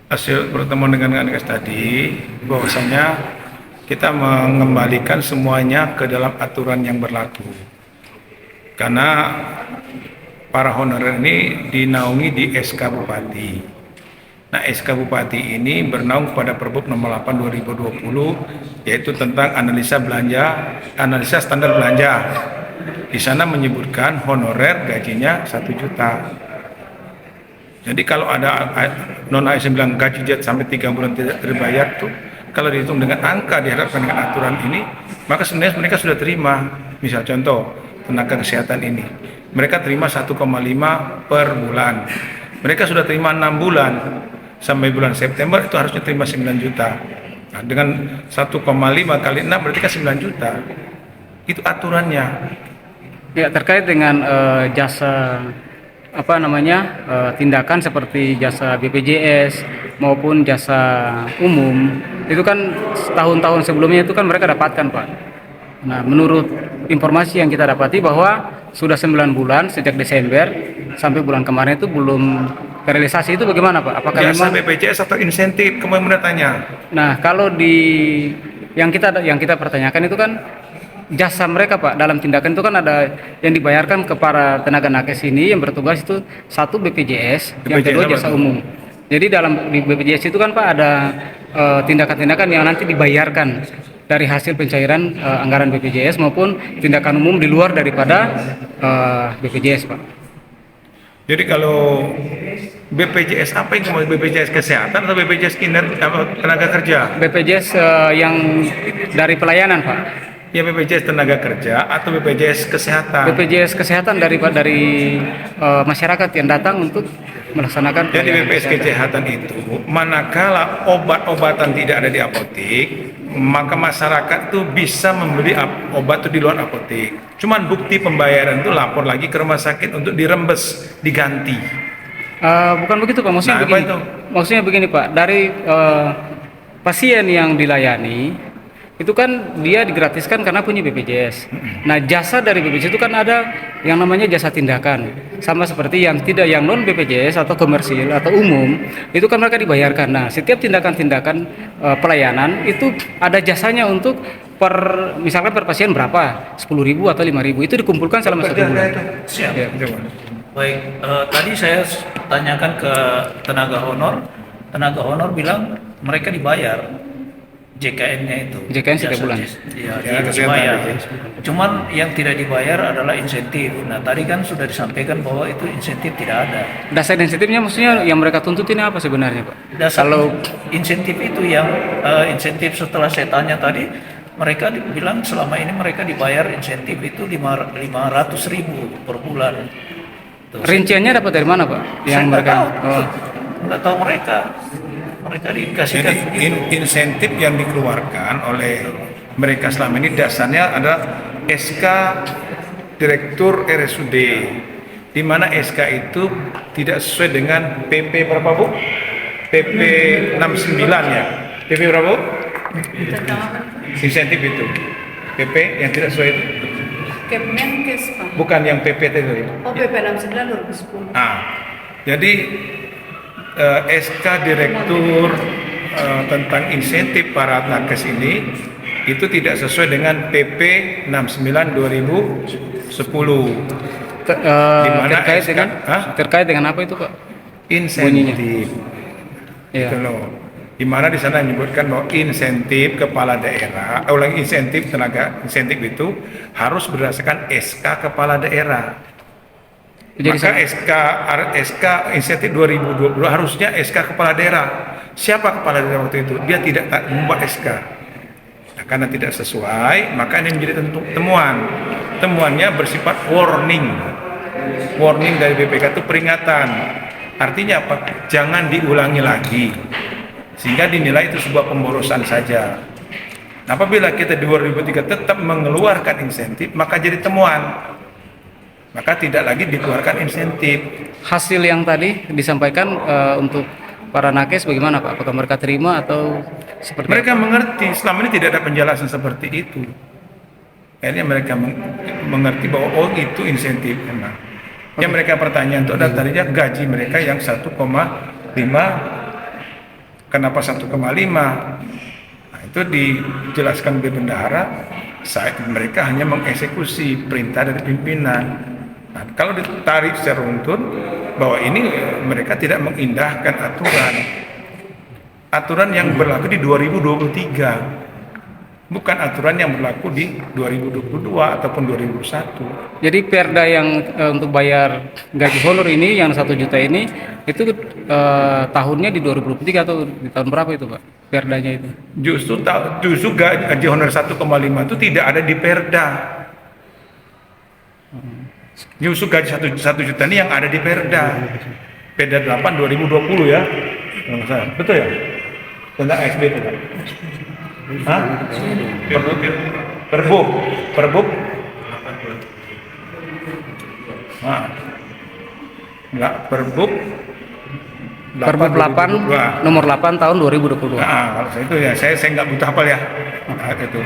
Hasil pertemuan dengan Anekas tadi bahwasanya kita mengembalikan semuanya ke dalam aturan yang berlaku. Karena para honorer ini dinaungi di SK Bupati. Nah, SK Bupati ini bernaung pada Perbup nomor 8 2020, yaitu tentang analisa standar belanja. Di sana menyebutkan honorer gajinya 1 juta. Jadi kalau ada non ASN bilang gaji dia sampai 3 bulan tidak terbayar tuh, kalau dihitung dengan angka dihadapkan dengan aturan ini, maka sebenarnya mereka sudah terima. Misal contoh tenaga kesehatan ini, mereka terima 1,5 per bulan. Mereka sudah terima 6 bulan sampai bulan September itu harusnya terima 9 juta. Nah, dengan 1,5 kali 6 berarti kan 9 juta. Itu aturannya. Ya, terkait dengan jasa tindakan seperti jasa BPJS maupun jasa umum itu kan tahun-tahun sebelumnya itu kan mereka dapatkan, Pak. Nah, menurut informasi yang kita dapati bahwa sudah 9 bulan sejak Desember sampai bulan kemarin itu belum terrealisasi, itu bagaimana, Pak? Apakah Jasa memang BPJS atau insentif kemarin tanya? Nah, kalau yang kita pertanyakan itu kan jasa mereka, Pak, dalam tindakan itu kan ada yang dibayarkan ke para tenaga nakes ini yang bertugas itu satu BPJS, yang kedua jasa umum. Jadi di BPJS itu kan, Pak, ada tindakan-tindakan yang nanti dibayarkan dari hasil pencairan anggaran BPJS maupun tindakan umum di luar daripada BPJS, Pak. Jadi kalau BPJS apa yang mau BPJS kesehatan atau BPJS tenaga kerja? BPJS yang dari pelayanan, Pak. Ya BPJS tenaga kerja atau BPJS kesehatan. BPJS kesehatan dari masyarakat yang datang untuk melaksanakan. Jadi BPJS kesehatan itu manakala obat-obatan tidak ada di apotek, maka masyarakat tuh bisa membeli obat itu di luar apotek. Cuman bukti pembayaran itu lapor lagi ke rumah sakit untuk dirembes, diganti. Bukan begitu, Pak. Maksudnya begini, Pak. Dari pasien yang dilayani itu kan dia digratiskan karena punya BPJS. Nah, jasa dari BPJS itu kan ada yang namanya jasa tindakan. Sama seperti yang non BPJS atau komersil atau umum, itu kan mereka dibayarkan. Nah, setiap tindakan-tindakan pelayanan itu ada jasanya untuk misalkan per pasien berapa? 10.000 atau 5.000 itu dikumpulkan selama 1 bulan. Siap. Ya. Baik, tadi saya tanyakan ke tenaga honor bilang mereka dibayar JKN-nya itu. JKN setiap bulan. Iya, dibayar. Cuman yang tidak dibayar adalah insentif. Nah, tadi kan sudah disampaikan bahwa itu insentif tidak ada. Dasar insentifnya maksudnya yang mereka tuntut ini apa sebenarnya, Pak? Kalau insentif itu yang insentif setelah saya tanya tadi, mereka bilang selama ini mereka dibayar insentif itu 500.000 per bulan. Tuh, rinciannya dapat dari mana, Pak? Yang mereka nggak tahu mereka dikasihkan. Jadi insentif yang dikeluarkan oleh mereka selama ini dasarnya adalah SK Direktur RSUD, di mana SK itu tidak sesuai dengan PP berapa, Bu? PP 69 ya. PP berapa, Bu? Insentif itu. PP yang tidak sesuai itu. Kemenkes, Pak. Bukan yang PP tadi. Oh, PP 69 2010. Jadi SK Direktur tentang insentif para nakes ini itu tidak sesuai dengan PP 69 2010. Terkait dengan apa itu, Pak? Insentif. Ya. Itu loh. Di mana di sana menyebutkan bahwa insentif kepala daerah, insentif itu harus berdasarkan SK kepala daerah. Jadi maka SK insentif 2020 harusnya SK kepala daerah. Siapa kepala daerah waktu itu? Dia tidak membuat SK. Nah, karena tidak sesuai, maka ini menjadi temuan. Temuannya bersifat warning. Warning dari BPK itu peringatan. Artinya apa? Jangan diulangi lagi. Sehingga dinilai itu sebuah pemborosan saja. Nah, apabila kita 2003 tetap mengeluarkan insentif, maka jadi temuan. Maka tidak lagi dikeluarkan insentif. Hasil yang tadi disampaikan untuk para nakes bagaimana, Pak? Apakah mereka terima atau seperti mereka mengerti? Selama ini tidak ada penjelasan seperti itu. Akhirnya mereka mengerti bahwa itu insentif memang. Yang mereka pertanyaan itu adalah tadinya gaji mereka yang 1,5 Kenapa 1,5? Nah, itu dijelaskan di bendahara saat mereka hanya mengeksekusi perintah dari pimpinan. Nah, kalau ditarik secara runtun bahwa ini mereka tidak mengindahkan aturan yang berlaku di 2023. Bukan aturan yang berlaku di 2022 ataupun 2001. Jadi perda yang untuk bayar gaji honor ini yang 1 juta ini itu tahunnya di 2023 atau di tahun berapa itu Pak? Perdanya itu. Justru gaji honor 1,5 itu tidak ada di perda. Justru gaji 1 juta ini yang ada di perda. Perda 8 2020 ya. Betul ya? Tentang ASB itu Pak. Hah? Perbuk. Nah, enggak Perbuk 8 nomor 8 tahun 2022. Nah, kalau saya itu ya saya nggak butuh hafal ya. Nah, itu.